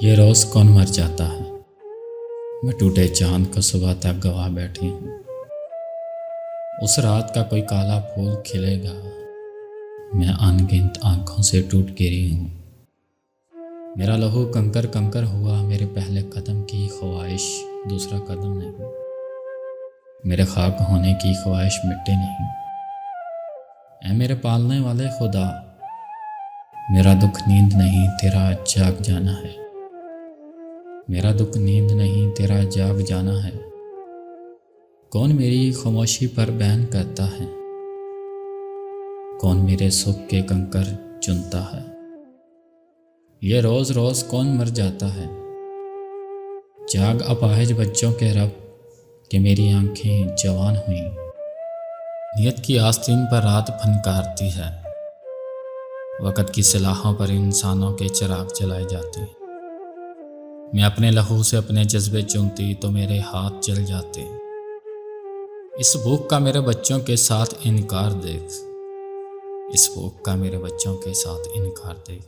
ये रोज़ कौन मर जाता है। मैं टूटे चांद को सुबह तक गवा बैठी हूँ। उस रात का कोई काला फूल खिलेगा। मैं अनगिनत आंखों से टूट गिरी हूँ। मेरा लहू कंकर कंकर हुआ। मेरे पहले कदम की ख्वाहिश दूसरा कदम नहीं। मेरे खाक होने की ख्वाहिश मिट्टी नहीं। ऐ मेरे पालने वाले खुदा, मेरा दुख नींद नहीं तेरा जाग जाना है। मेरा दुख नींद नहीं तेरा जाग जाना है। कौन मेरी खामोशी पर बयान करता है, कौन मेरे सुख के कंकर चुनता है। ये रोज़ रोज़ कौन मर जाता है। जाग अपाहिज बच्चों के रब कि मेरी आंखें जवान हुई। नियत की आस्तीन पर रात फनकारती है। वक़्त की सिलाहों पर इंसानों के चिराग जलाए जाते। मैं अपने लहू से अपने जज्बे चुनती तो मेरे हाथ जल जाते। इस भूख का मेरे बच्चों के साथ इनकार देख। इस भूख का मेरे बच्चों के साथ इनकार देख।